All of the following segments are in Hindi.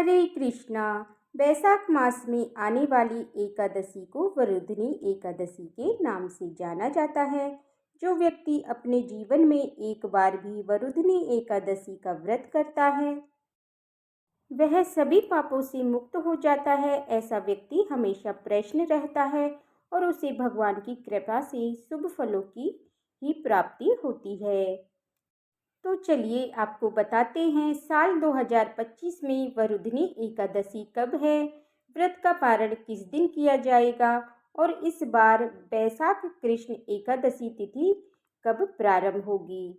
हरे कृष्णा। बैसाख मास में आने वाली एकादशी को वरुधनी एकादशी के नाम से जाना जाता है। जो व्यक्ति अपने जीवन में एक बार भी वरुधनी एकादशी का व्रत करता है वह सभी पापों से मुक्त हो जाता है। ऐसा व्यक्ति हमेशा प्रसन्न रहता है और उसे भगवान की कृपा से शुभ फलों की ही प्राप्ति होती है। तो चलिए आपको बताते हैं साल 2025 में वरुधनी एकादशी कब है, व्रत का पारण किस दिन किया जाएगा और इस बार बैसाख कृष्ण एकादशी तिथि कब प्रारंभ होगी।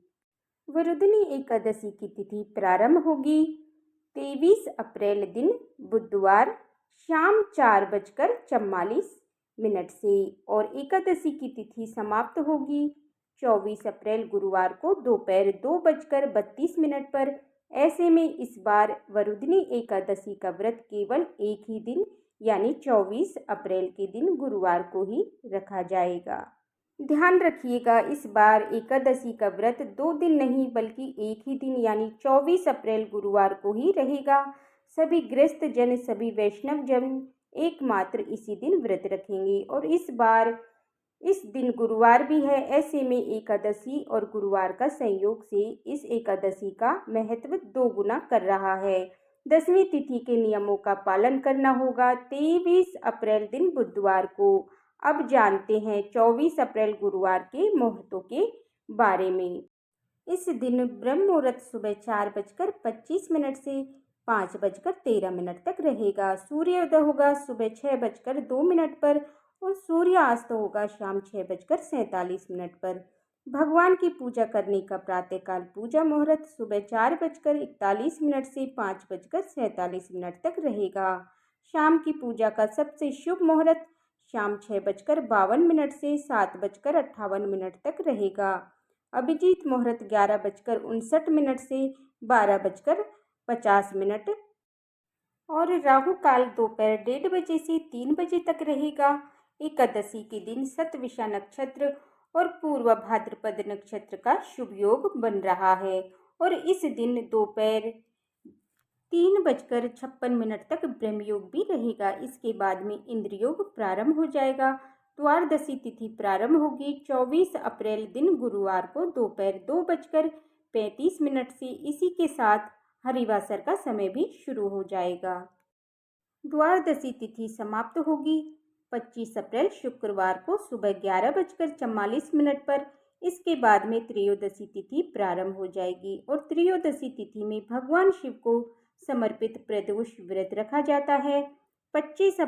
वरुधनी एकादशी की तिथि प्रारंभ होगी 23 अप्रैल दिन बुधवार शाम 4:44 से और एकादशी की तिथि समाप्त होगी 24 अप्रैल गुरुवार को दोपहर 2:32 पर। ऐसे में इस बार वरुधनी एकादशी का व्रत केवल एक ही दिन यानी 24 अप्रैल के दिन गुरुवार को ही रखा जाएगा। ध्यान रखिएगा, इस बार एकादशी का व्रत 2 दिन नहीं बल्कि एक ही दिन यानी 24 अप्रैल गुरुवार को ही रहेगा। सभी गृहस्थ जन, सभी वैष्णव जन एकमात्र इसी दिन व्रत रखेंगे और इस बार इस दिन गुरुवार भी है। ऐसे में एकादशी और गुरुवार का संयोग से इस एकादशी का महत्व 2 गुना कर रहा है। 10वीं तिथि के नियमों का पालन करना होगा 23 अप्रैल दिन बुधवार को। अब जानते हैं 24 अप्रैल गुरुवार के मुहूर्तों के बारे में। इस दिन ब्रह्म मुहूर्त सुबह 4:25 से 5:13 तक रहेगा। सूर्योदय होगा सुबह 6:02 पर और सूर्यास्त होगा शाम 6:47 पर। भगवान की पूजा करने का प्रातःकाल पूजा मुहूर्त सुबह 4:41 से 5:47 तक रहेगा। शाम की पूजा का सबसे शुभ मुहूर्त शाम 6:52 से 7:58 तक रहेगा। अभिजीत मुहूर्त 11:59 से 12:50 और राहु काल दोपहर 1:30 से 3 बजे तक रहेगा। एकादशी के दिन शतविषा नक्षत्र और पूर्व भाद्रपद नक्षत्र का शुभ योग बन रहा है और इस दिन दोपहर 3:56 तक ब्रह्मयोग भी रहेगा। इसके बाद में इंद्र योग प्रारंभ हो जाएगा। द्वादशी तिथि प्रारंभ होगी 24 अप्रैल दिन गुरुवार को दोपहर 2:35 से। इसी के साथ हरिवासर का समय भी शुरू हो जाएगा। द्वादशी तिथि समाप्त होगी 25 अप्रैल शुक्रवार को सुबह 11:44 पर। इसके बाद में त्रयोदशी तिथि प्रारंभ हो जाएगी और त्रयोदशी तिथि में भगवान शिव को समर्पित प्रदोष व्रत रखा जाता है। 25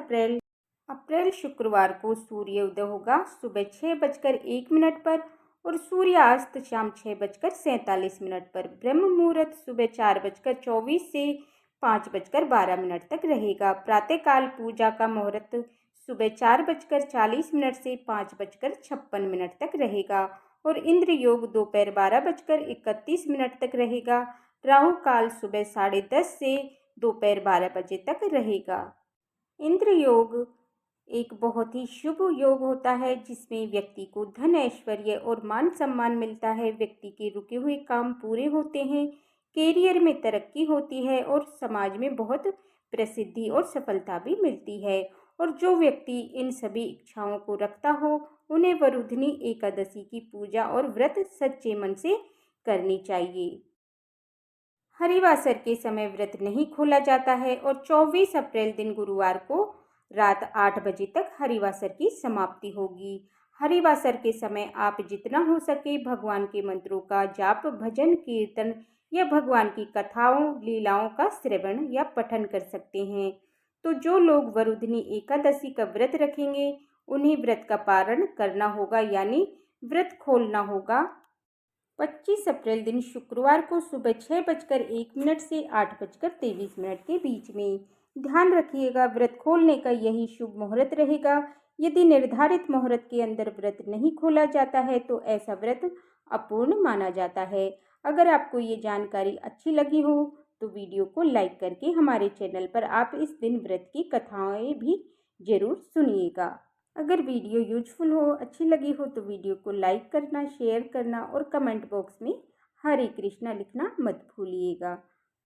अप्रैल शुक्रवार को सूर्योदय होगा सुबह 6:01 पर और सूर्यास्त शाम 6:47 पर। ब्रह्म मुहूर्त सुबह 4:24 से 5:12 तक रहेगा। प्रातःकाल पूजा का मुहूर्त सुबह 4:40 से 5:56 तक रहेगा और इंद्र योग दोपहर 12:31 तक रहेगा। राहु काल सुबह 10:30 से दोपहर 12 बजे तक रहेगा। इंद्र योग एक बहुत ही शुभ योग होता है जिसमें व्यक्ति को धन, ऐश्वर्य और मान सम्मान मिलता है। व्यक्ति के रुके हुए काम पूरे होते हैं, कैरियर में तरक्की होती है और समाज में बहुत प्रसिद्धि और सफलता भी मिलती है। और जो व्यक्ति इन सभी इच्छाओं को रखता हो उन्हें वरुधनी एकादशी की पूजा और व्रत सच्चे मन से करनी चाहिए। हरिवासर के समय व्रत नहीं खोला जाता है और 24 अप्रैल दिन गुरुवार को रात 8 बजे तक हरिवासर की समाप्ति होगी। हरिवासर के समय आप जितना हो सके भगवान के मंत्रों का जाप, भजन, कीर्तन या भगवान की कथाओं, लीलाओं का श्रवण या पठन कर सकते हैं। तो जो लोग वरुधनी एकादशी का व्रत रखेंगे उन्हें व्रत का पारण करना होगा यानी व्रत खोलना होगा 25 अप्रैल दिन शुक्रवार को सुबह 6:01 से 8:23 के बीच में। ध्यान रखिएगा, व्रत खोलने का यही शुभ मुहूर्त रहेगा। यदि निर्धारित मुहूर्त के अंदर व्रत नहीं खोला जाता है तो ऐसा व्रत अपूर्ण माना जाता है। अगर आपको ये जानकारी अच्छी लगी हो तो वीडियो को लाइक करके हमारे चैनल पर आप इस दिन व्रत की कथाएं भी जरूर सुनिएगा। अगर वीडियो यूजफुल हो, अच्छी लगी हो तो वीडियो को लाइक करना, शेयर करना और कमेंट बॉक्स में हरे कृष्णा लिखना मत भूलिएगा।